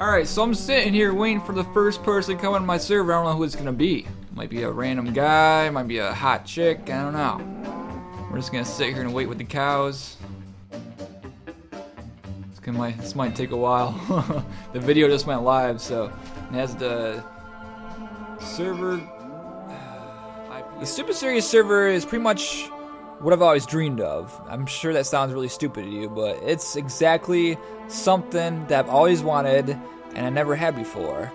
Alright, so I'm sitting here waiting for the first person to come on my server. I don't know who it's gonna be. Might be a random guy, might be a hot chick, I don't know. We're just gonna sit here and wait with the cows. This might take a while. The video just went live, so it has the server IP. The SUP SRS server is pretty much what I've always dreamed of. I'm sure that sounds really stupid to you, but it's exactly something that I've always wanted and I never had before.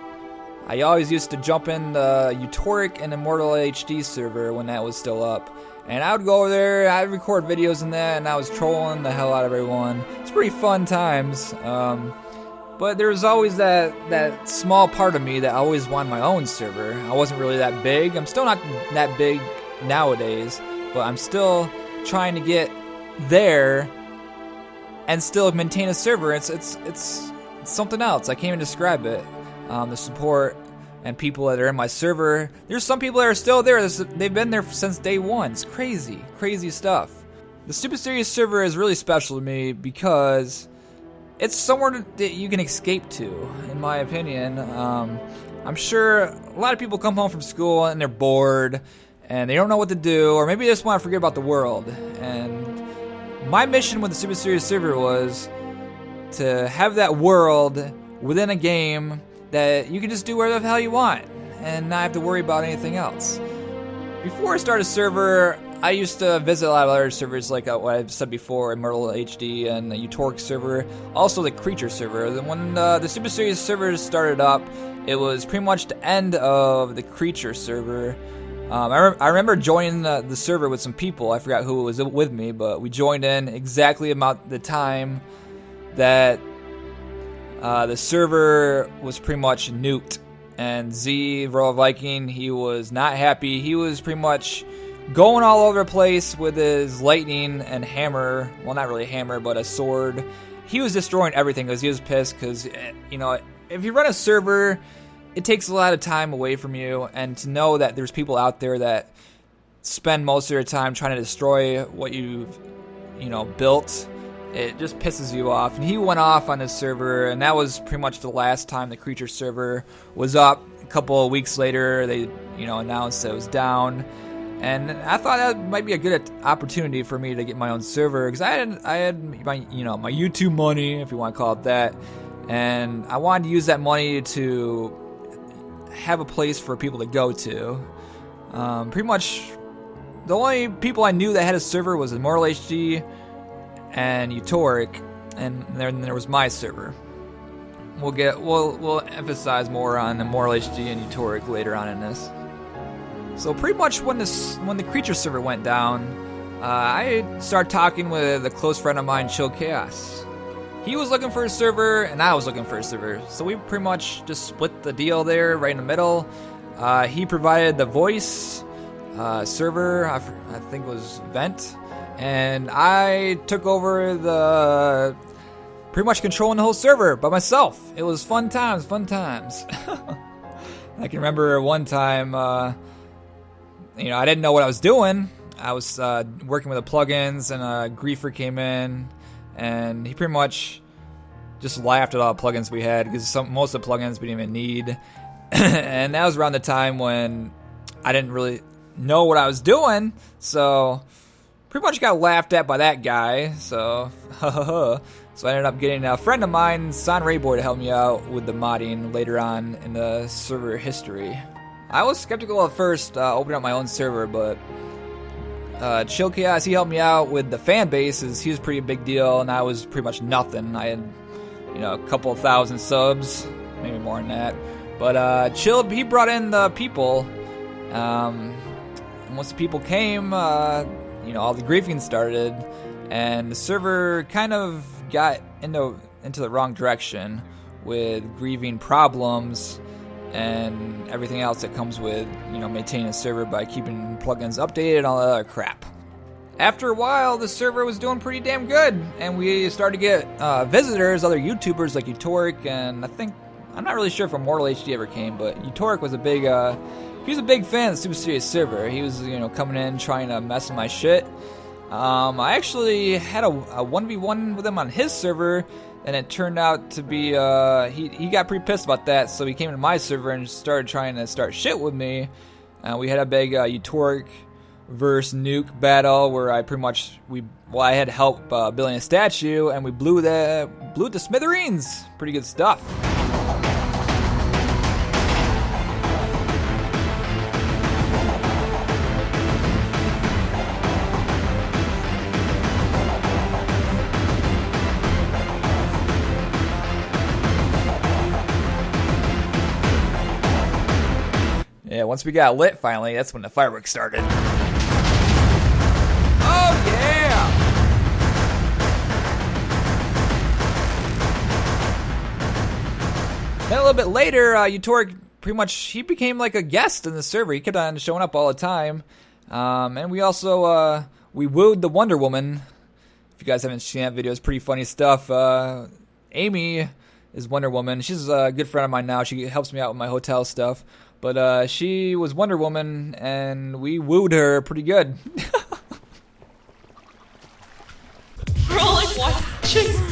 I always used to jump in the Eutoric and Immortal HD server when that was still up, and I would go over there, I'd record videos in that, and I was trolling the hell out of everyone. It's pretty fun times, but there was always that small part of me that always wanted my own server. I wasn't really that big. I'm still not that big nowadays, but I'm still trying to get there and still maintain a server. It's something else. I can't even describe it. The support and people that are in my server. There's some people that are still there. They've been there since day one. It's crazy, crazy stuff. The SUP SRS server is really special to me because it's somewhere that you can escape to, in my opinion. I'm sure a lot of people come home from school and they're bored and they don't know what to do, or maybe they just want to forget about the world. And my mission with the SUP SRS server was to have that world within a game that you can just do whatever the hell you want and not have to worry about anything else. Before I started a server, I used to visit a lot of other servers, like what I've said before, Immortal HD and the Eutoric server, also the Creature server. When the SUP SRS server started up, it was pretty much the end of the Creature server. I remember joining the server with some people. I forgot who was with me, but we joined in exactly about the time that the server was pretty much nuked, and Z, Royal Viking, he was not happy. He was pretty much going all over the place with his lightning and hammer. Well, not really a hammer, but a sword. He was destroying everything because he was pissed because, you know, if you run a server, it takes a lot of time away from you, and to know that there's people out there that spend most of their time trying to destroy what you've, built, it just pisses you off. And he went off on his server, and that was pretty much the last time the Creature server was up. A couple of weeks later, they, announced that it was down. And I thought that might be a good opportunity for me to get my own server, because I had my, my YouTube money, if you want to call it that, and I wanted to use that money to have a place for people to go to. Pretty much, the only people I knew that had a server was Immortal HD and Eutoric, and then there was my server. We'll emphasize more on Immortal HD and Eutoric later on in this. So pretty much when the Creature server went down, I started talking with a close friend of mine, Chill Chaos. He was looking for a server, and I was looking for a server, so we pretty much just split the deal there, right in the middle. He provided the voice server, I think it was Vent, and I took over pretty much controlling the whole server by myself. It was fun times. I can remember one time, I didn't know what I was doing. I was working with the plugins, and a griefer came in, and he pretty much just laughed at all the plugins we had, because most of the plugins we didn't even need. And that was around the time when I didn't really know what I was doing, so pretty much got laughed at by that guy. So so I ended up getting a friend of mine, San Rayboy, to help me out with the modding later on in the server history. I was skeptical at first opening up my own server, but Chill Chaos, he helped me out with the fan base, as he was a pretty big deal, and I was pretty much nothing. I had, a couple of thousand subs, maybe more than that. But Chill, he brought in the people, and once the people came, all the griefing started, and the server kind of got into the wrong direction with grieving problems and everything else that comes with, maintaining a server by keeping plugins updated and all that other crap. After a while, the server was doing pretty damn good, and we started to get visitors, other YouTubers like Eutoric, and I'm not really sure if Immortal HD ever came, but Eutoric was a big fan of the SUP SRS server. He was, coming in trying to mess with my shit. I actually had a 1v1 with him on his server, and it turned out to be he got pretty pissed about that, so he came to my server and started trying to start shit with me. We had a big Utoric versus Nuke battle where I pretty much I had help building a statue, and we blew it to smithereens. Pretty good stuff. Yeah, once we got lit finally, that's when the fireworks started. Oh yeah! Then a little bit later, Utoric pretty much, he became like a guest in the server. He kept on showing up all the time. And we also, we wooed the Wonder Woman. If you guys haven't seen that video, it's pretty funny stuff. Amy is Wonder Woman. She's a good friend of mine now. She helps me out with my hotel stuff. But she was Wonder Woman, and we wooed her pretty good. We're all like watching.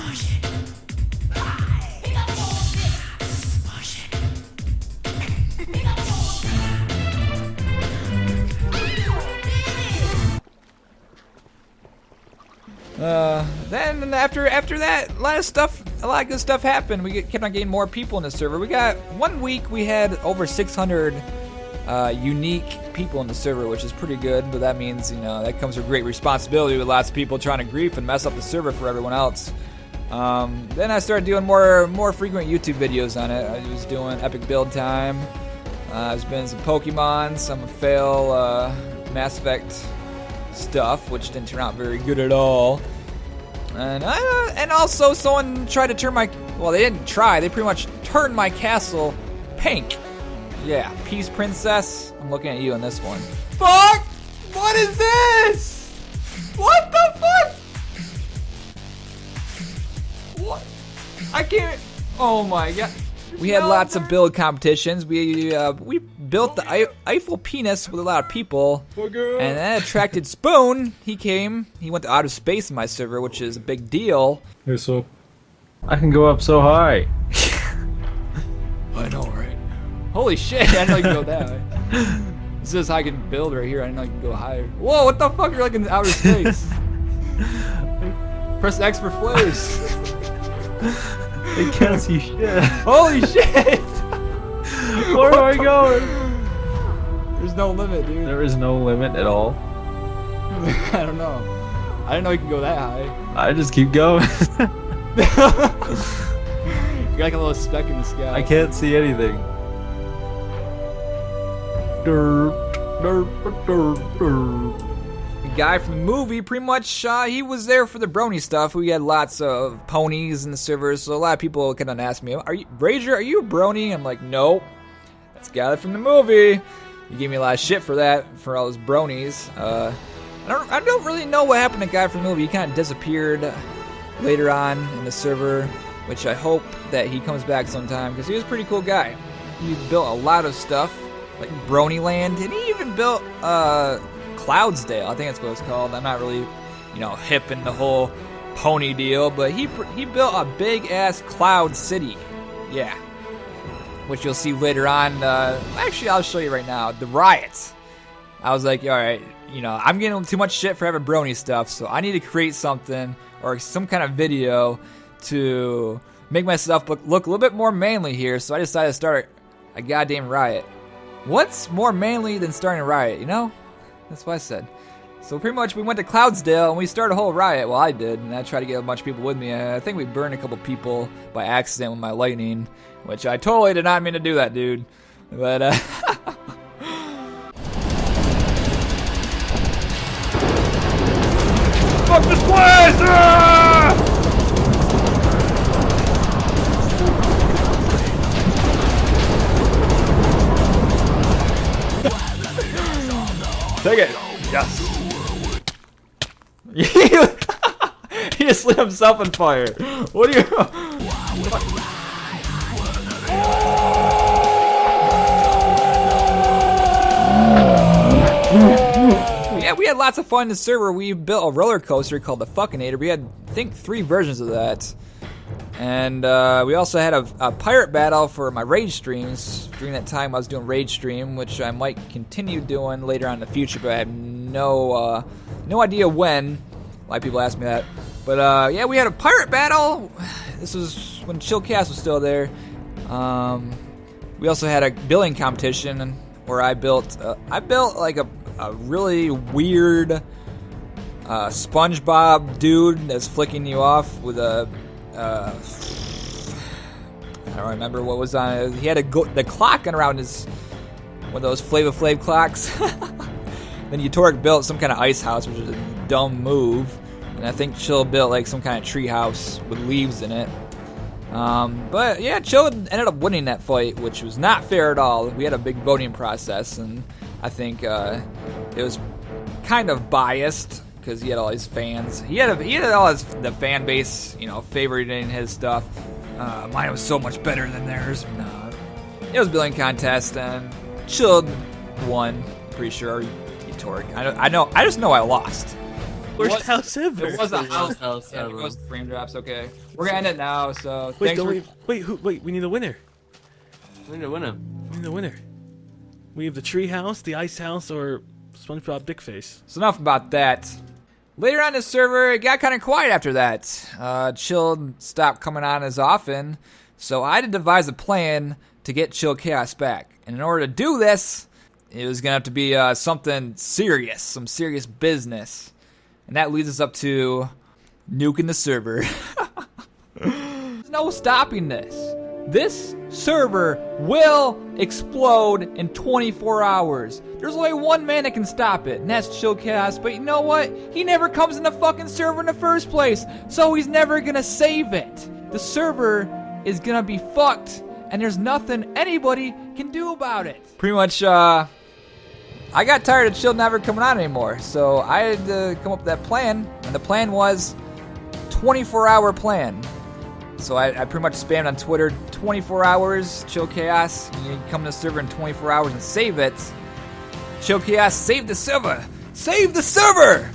Then after that, a lot of good stuff happened. We kept on getting more people in the server. We got 1 week we had over 600 unique people in the server, which is pretty good. But that means, you know, that comes with great responsibility with lots of people trying to grief and mess up the server for everyone else. Then I started doing more frequent YouTube videos on it. I was doing epic build time. I was building some Pokemon, some fail Mass Effect stuff, which didn't turn out very good at all. And also someone tried to turn my, well, they didn't try, they pretty much turned my castle pink. Yeah, Peace Princess, I'm looking at you on this one. Fuck! What is this? What the fuck? What? I can't, oh my god. We had lots of build competitions. We built the Eiffel penis with a lot of people, and that attracted Spoon. He went to outer space in my server, which is a big deal. Hey, so I can go up so high. I know, right? Holy shit! I didn't know you can go that way. This is how I can build right here. I didn't know you can go higher. Whoa! What the fuck? You're like in outer space. Press X for flares. They can't see shit. Holy shit! Where am I going? There's no limit, dude. There is no limit at all. I don't know. I didn't know you could go that high. I just keep going. You're like a little speck in the sky. I can't see anything. Derp, derp, derp, derp. The guy from the movie, pretty much, he was there for the brony stuff. We had lots of ponies in the servers, so a lot of people kind of ask me, Rager, are you a brony? I'm like, nope. That's the guy from the movie. He gave me a lot of shit for that, for all those bronies. I don't really know what happened to the guy from the movie. He kind of disappeared later on in the server, which I hope that he comes back sometime, because he was a pretty cool guy. He built a lot of stuff, like Brony Land, and he even built, Cloudsdale, I think that's what it's called. I'm not really, you know, hip in the whole pony deal, but he built a big-ass cloud city. Yeah. Which you'll see later on. Actually, I'll show you right now. The riots. I was like, alright, you know, I'm getting too much shit for having brony stuff, so I need to create something, or some kind of video, to make myself look a little bit more manly here, so I decided to start a goddamn riot. What's more manly than starting a riot, you know? That's what I said. So pretty much we went to Cloudsdale and we started a whole riot. Well, I did, and I tried to get a bunch of people with me. I think we burned a couple people by accident with my lightning, which I totally did not mean to do that, dude. But, fuck this place! Ah! Take it. Yes. He just lit himself on fire. What are you? Yeah, we had lots of fun in the server. We built a roller coaster called the Fuckinator. We had, I think, 3 versions of that. And we also had a pirate battle for my raid streams. During that time, I was doing raid stream, which I might continue doing later on in the future, but I have no idea when. A lot of people ask me that. But yeah, we had a pirate battle. This was when Chillcast was still there. We also had a building competition where I built like a really weird SpongeBob dude that's flicking you off with a I don't remember what was on it. He had the clock around his one of those Flava Flav clocks. Then Utoric built some kind of ice house, which is a dumb move. And I think Chill built like some kind of tree house with leaves in it. But yeah, Chill ended up winning that fight, which was not fair at all. We had a big voting process, and I think it was kind of biased because he had all his fans. He had all the fan base, favoriting his stuff. Mine was so much better than theirs. No, it was a building contest, and Chill won. Pretty sure. Utoric. I know. I just know I lost. Worst house ever. It was a house ever. It was frame drops. Okay, we're gonna end it now. So wait, thanks wait. We need a winner. We need a winner. We need a winner. We have the tree house, the ice house, or SpongeBob Dickface. So enough about that. Later on the server, it got kind of quiet after that. Chill stopped coming on as often, so I had to devise a plan to get Chill Chaos back. And in order to do this, it was gonna have to be something serious, some serious business. And that leads us up to nuking the server. There's no stopping this. This server will explode in 24 hours. There's only one man that can stop it, and that's Chillcast. But you know what? He never comes in the fucking server in the first place, so he's never gonna save it. The server is gonna be fucked, and there's nothing anybody can do about it. Pretty much, I got tired of Chill never coming on anymore, so I had to come up with that plan, and the plan was 24-hour plan. So I pretty much spammed on Twitter, 24 hours, Chill Chaos, you can come to the server in 24 hours and save it. Chill Chaos, save the server! Save the server!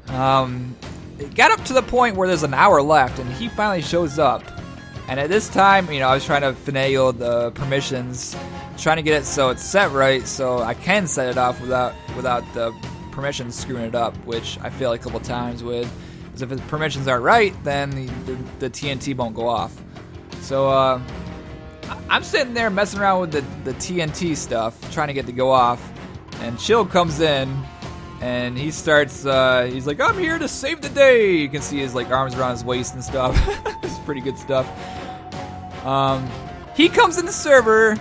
It got up to the point where there's an hour left, and he finally shows up. And at this time, I was trying to finagle the permissions, trying to get it so it's set right, so I can set it off without the permissions screwing it up, which I failed a couple times with. Because if the permissions aren't right, then the TNT won't go off. So I'm sitting there messing around with the TNT stuff, trying to get it to go off, and Chill comes in, and he starts, he's like, I'm here to save the day! You can see his arms around his waist and stuff. It's pretty good stuff. He comes in the server,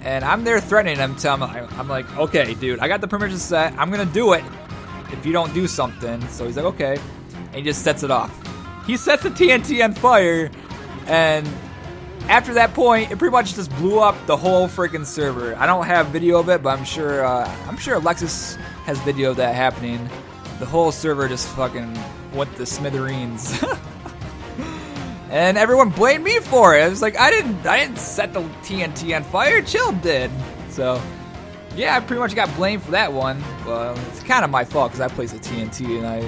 and I'm there threatening him, I'm like, okay, dude, I got the permission set, I'm gonna do it if you don't do something. So he's like, okay, and he just sets it off. He sets the TNT on fire, and after that point, it pretty much just blew up the whole freaking server. I don't have video of it, but I'm sure Alexis has video of that happening. The whole server just fucking went to smithereens. And everyone blamed me for it. I was like, I didn't set the TNT on fire. Chill did. So, yeah, I pretty much got blamed for that one. Well, it's kind of my fault because I placed the TNT and I,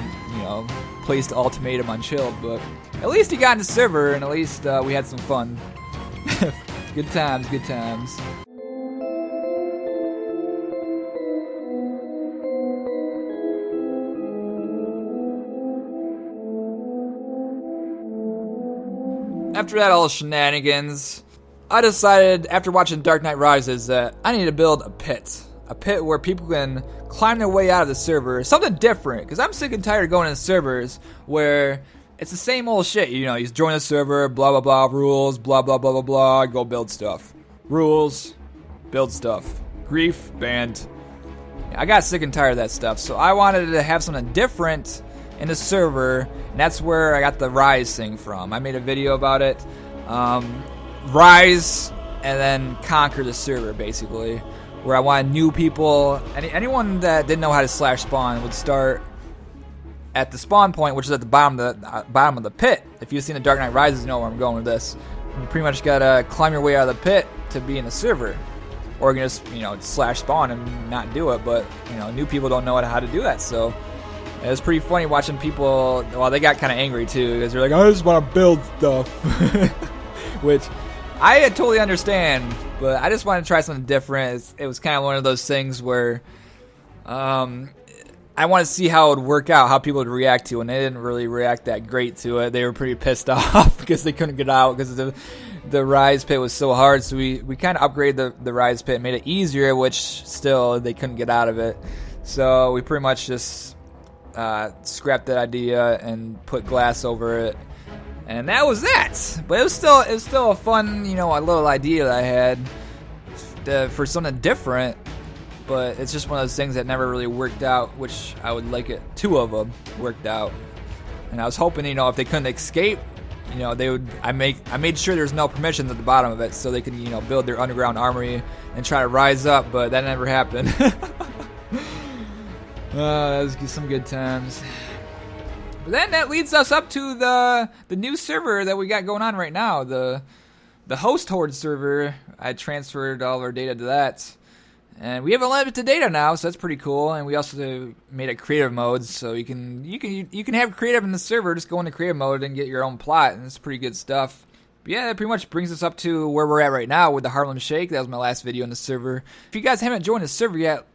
placed the ultimatum on Chill. But at least he got in the server, and at least we had some fun. Good times, good times. After that all shenanigans, I decided after watching Dark Knight Rises that I need to build a pit. A pit where people can climb their way out of the server. Something different, because I'm sick and tired of going in servers where it's the same old shit. You join the server, blah blah blah, rules, blah blah blah blah blah, go build stuff. Rules, build stuff. Grief, banned. I got sick and tired of that stuff, so I wanted to have something different in the server, and that's where I got the Rise thing from. I made a video about it. Rise and then conquer the server, basically, where I wanted new people. Anyone that didn't know how to /spawn would start at the spawn point, which is at the bottom of the pit. If you've seen the Dark Knight Rises, you know where I'm going with this. You pretty much gotta climb your way out of the pit to be in the server, or you can just /spawn and not do it. But new people don't know how to do that, so It was pretty funny watching people. Well, they got kind of angry too because they're like, I just want to build stuff, which I totally understand. But I just wanted to try something different. It was kind of one of those things where I want to see how it would work out, how people would react to it, and they didn't really react that great to it. They were pretty pissed off because they couldn't get out because the rise pit was so hard. So we kind of upgraded the rise pit and made it easier, which still they couldn't get out of it. So we pretty much just scrapped that idea and put glass over it, and that was that. But it was still a fun, a little idea that I had for something different. But it's just one of those things that never really worked out, which I would like it. 2 of them worked out, and I was hoping, if they couldn't escape, they would. I made sure there's no permissions at the bottom of it, so they could, build their underground armory and try to rise up. But that never happened. That was some good times. But then that leads us up to the new server that we got going on right now, the host horde server. I transferred all of our data to that. And we have unlimited data now, so that's pretty cool. And we also made a creative mode, so you can have creative in the server. Just go into creative mode and get your own plot, and it's pretty good stuff. But yeah, that pretty much brings us up to where we're at right now with the Harlem Shake. That was my last video on the server. If you guys haven't joined the server yet,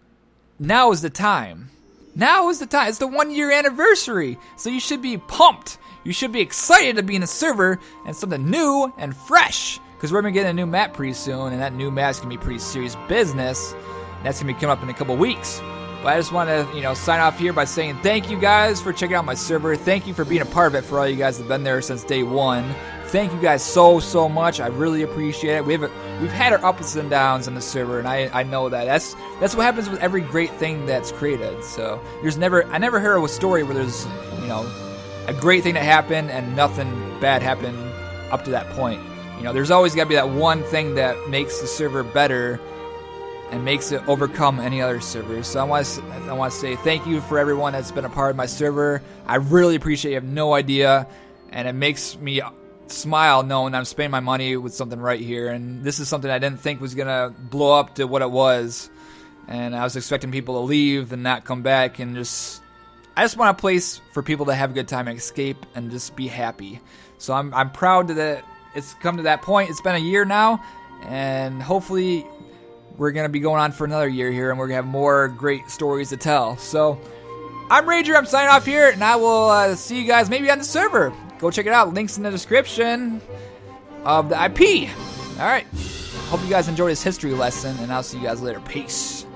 now is the time. Now is the time. It's the 1-year anniversary, so you should be pumped. You should be excited to be in the server and something new and fresh. Because we're going to get a new map pretty soon, and that new map's going to be pretty serious business. That's going to be coming up in a couple weeks. But I just want to, sign off here by saying thank you guys for checking out my server. Thank you for being a part of it for all you guys that have been there since day 1. Thank you guys so much. I really appreciate it. We've had our ups and downs on the server, and I know that. That's what happens with every great thing that's created. So I never heard of a story where there's, a great thing that happened and nothing bad happened up to that point. There's always got to be that one thing that makes the server better and makes it overcome any other server. So I want to say thank you for everyone that's been a part of my server. I really appreciate it. You have no idea, and it makes me smile knowing I'm spending my money with something right here. And this is something I didn't think was going to blow up to what it was. And I was expecting people to leave and not come back, and I just want a place for people to have a good time and escape and just be happy. So I'm proud that it's come to that point. It's been a year now, and hopefully we're going to be going on for another year here, and we're going to have more great stories to tell. So I'm Rager. I'm signing off here, and I will see you guys maybe on the server. Go check it out. Links in the description of the IP. All right. Hope you guys enjoyed this history lesson, and I'll see you guys later. Peace.